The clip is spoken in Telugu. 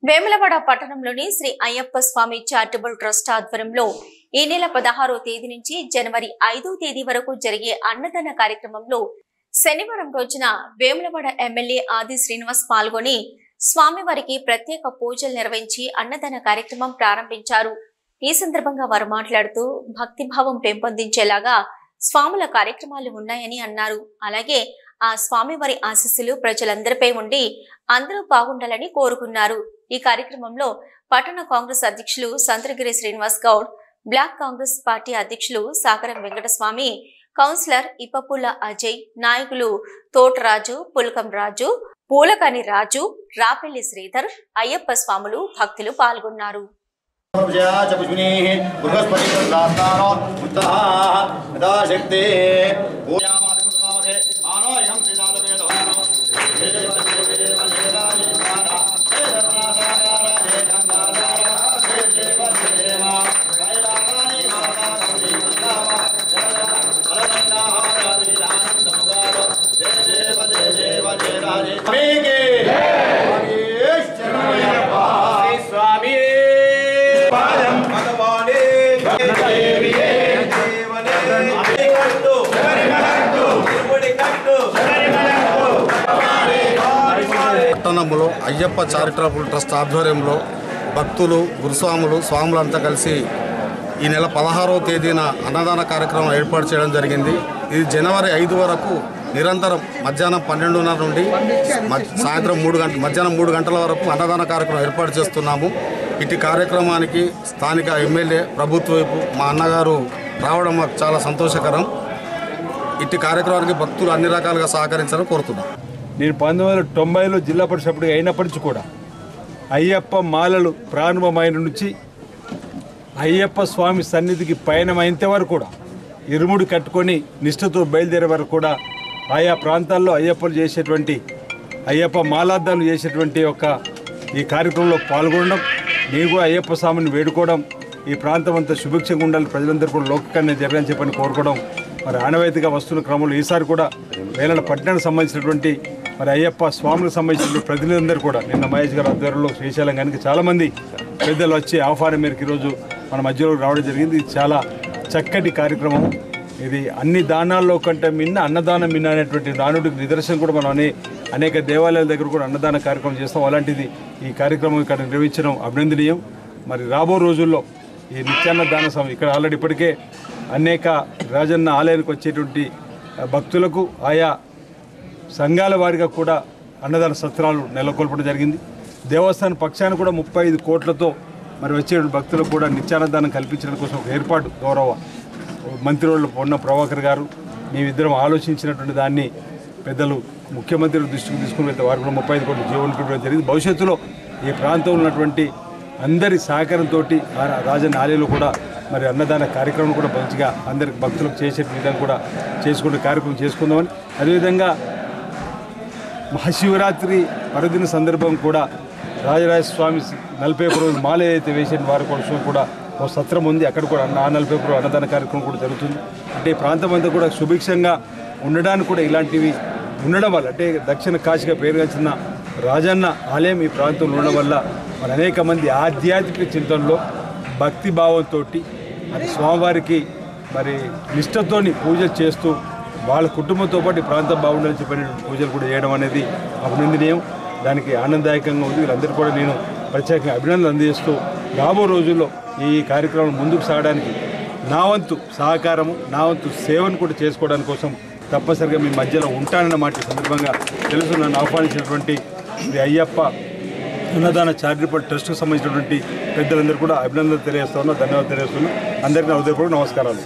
వేములవాడ పట్టణంలోని శ్రీ అయ్యప్ప స్వామి చారిటబుల్ ట్రస్ట్ ఆధ్వర్యంలో ఈ నెల 16వ తేదీ నుంచి జనవరి 5వ తేదీ వరకు జరిగే అన్నదాన కార్యక్రమంలో శనివారం రోజున వేములవాడ ఎమ్మెల్యే ఆది శ్రీనివాస్ పాల్గొని స్వామివారికి ప్రత్యేక పూజలు నిర్వహించి అన్నదాన కార్యక్రమం ప్రారంభించారు। ఈ సందర్భంగా వారు మాట్లాడుతూ భక్తిభావం పెంపొందించేలాగా స్వాముల కార్యక్రమాలు ఉన్నాయని అన్నారు। అలాగే ఆ స్వామివారి ఆశీస్సులు ప్రజలందరిపై ఉండి అందరూ బాగుండాలని కోరుకున్నారు। ఈ కార్యక్రమంలో పట్టణ కాంగ్రెస్ అధ్యక్షులు సంత్రగిరి శ్రీనివాస్ గౌడ్, బ్లాక్ కాంగ్రెస్ పార్టీ అధ్యక్షులు సాగరం వెంకటస్వామి, కౌన్సిలర్ ఇప్పపుల్ల అజయ్, నాయకులు తోటరాజు, పుల్కం రాజు, పూలకాని రాజు, రాపెల్లి శ్రీధర్, అయ్యప్ప స్వాములు, భక్తులు పాల్గొన్నారు। పట్టణంలో అయ్యప్ప చారిటబుల్ ట్రస్ట్ ఆధ్వర్యంలో భక్తులు, గురుస్వాములు, స్వాములంతా కలిసి ఈ నెల 16వ తేదీన అన్నదాన కార్యక్రమం ఏర్పాటు చేయడం జరిగింది। ఇది జనవరి 5 వరకు నిరంతరం మధ్యాహ్నం 12:30 నుండి సాయంత్రం 3 గంటల మధ్యాహ్నం 3 గంటల వరకు అన్నదాన కార్యక్రమం ఏర్పాటు చేస్తున్నాము। ఇటు కార్యక్రమానికి స్థానిక ఎమ్మెల్యే ప్రభుత్వ వైపు మా అన్నగారు రావడం మాకు చాలా సంతోషకరం। ఇటు కార్యక్రమానికి భక్తులు అన్ని రకాలుగా సహకరించాలని కోరుతున్నాం। నేను 1990లో జిల్లా పరిషత్ అయినప్పటి నుంచి కూడా అయ్యప్ప మాలలు ప్రారంభమైన నుంచి అయ్యప్ప స్వామి సన్నిధికి పయనమైనంత వరకు కూడా ఇరుముడి కట్టుకొని నిష్ఠతో బయలుదేరే వరకు కూడా ఆయా ప్రాంతాల్లో అయ్యప్పలు చేసేటువంటి అయ్యప్ప మాలార్థాలు చేసేటువంటి ఈ కార్యక్రమంలో పాల్గొనడం, నేను కూడా అయ్యప్ప స్వామిని వేడుకోవడం, ఈ ప్రాంతం అంతా సుభిక్షంగా ఉండాలి, ప్రజలందరూ కూడా లోకకన్య జరగని చెప్పని కోరుకోవడం మరి ఆనవాయితీగా వస్తున్న క్రమంలో ఈసారి కూడా వేలాడ పట్టణానికి సంబంధించినటువంటి మరి అయ్యప్ప స్వాములకు సంబంధించిన ప్రతినిధులందరూ కూడా నిన్న మహేష్ గారి ఆధ్వర్యంలో శ్రీశైలం కనుక చాలామంది పెద్దలు వచ్చి ఆహ్వానం మేరకు ఈరోజు మన మధ్యలో రావడం జరిగింది। ఇది చాలా చక్కటి కార్యక్రమం। ఇది అన్ని దానాల్లో కంటే మిన్న అన్నదానం మిన్న అనేటువంటి నానుడికి నిదర్శనం కూడా మనం అనేక దేవాలయాల దగ్గర కూడా అన్నదాన కార్యక్రమం చేస్తాం। అలాంటిది ఈ కార్యక్రమం ఇక్కడ నిర్వహించడం అభినందనీయం। మరి రాబో రోజుల్లో ఈ నిత్యాన్నదాన సమయం ఇక్కడ ఆల్రెడీ ఇప్పటికే అనేక రాజన్న ఆలయానికి వచ్చేటువంటి భక్తులకు ఆయా సంఘాల వారిగా కూడా అన్నదాన సత్రాలు నెలకొల్పడం జరిగింది। దేవస్థానం పక్షాన్ని కూడా 35 కోట్లతో మరి వచ్చే భక్తులకు కూడా నిత్యాన్నదానం కల్పించడం కోసం ఒక ఏర్పాటు గౌరవ మంత్రివర్యులు పొన్న ప్రభాకర్ గారు మేమిద్దరం ఆలోచించినటువంటి దాన్ని పెద్దలు ముఖ్యమంత్రి దృష్టికి తీసుకుని వెళ్తే వారు కూడా 35 కోట్ల జీవనం పెట్టడం జరిగింది। భవిష్యత్తులో ఈ ప్రాంతంలో ఉన్నటువంటి అందరి సహకారంతో రాజన్న ఆలయంలో కూడా మరి అన్నదాన కార్యక్రమం కూడా మంచిగా అందరికి భక్తులకు చేసే విధంగా కూడా చేసుకునే కార్యక్రమం చేసుకుందామని, అదేవిధంగా మహాశివరాత్రి పర్వదిన సందర్భం కూడా రాజరాజస్వామి 41 రోజులు మాల అయితే వేసిన వారి కోసం కూడా ఒక సత్రం ఉంది, అక్కడ కూడా 41 రోజులు అన్నదాన కార్యక్రమం కూడా జరుగుతుంది। అంటే ప్రాంతం అంతా కూడా సుభిక్షంగా ఉండడానికి కూడా ఇలాంటివి ఉండడం వల్ల, అంటే దక్షిణ కాశీగా పేరుగాంచిన రాజన్న ఆలయం ఈ ప్రాంతంలో ఉండడం వల్ల మరి అనేక మంది ఆధ్యాత్మిక చింతనలో భక్తి భావంతో మరి స్వామివారికి మరి నిష్ఠతోని పూజలు చేస్తూ వాళ్ళ కుటుంబంతో పాటు ఈ ప్రాంతం బాగుండాలని చెప్పిన పూజలు కూడా చేయడం అనేది అభినందనీయం। దానికి ఆనందదాయకంగా ఉంది। వీళ్ళందరూ కూడా నేను ప్రత్యేకంగా అభినందనలు అందజేస్తూ రాబో రోజుల్లో ఈ కార్యక్రమం ముందుకు సాగడానికి నా వంతు సహకారము, నా వంతు సేవను కూడా చేసుకోవడానికి కోసం తప్పనిసరిగా మీ మధ్యలో ఉంటానన్న మాట సందర్భంగా తెలుసు। నన్ను ఆహ్వానించినటువంటి శ్రీ అయ్యప్ప అన్నదాన చారిటబుల్ ట్రస్ట్కు సంబంధించినటువంటి పెద్దలందరూ కూడా అభినందనలు తెలియజేస్తున్నా, ధన్యవాదాలు తెలియజేస్తున్నా। అందరికీ హృదయపూర్వక నమస్కారాలు।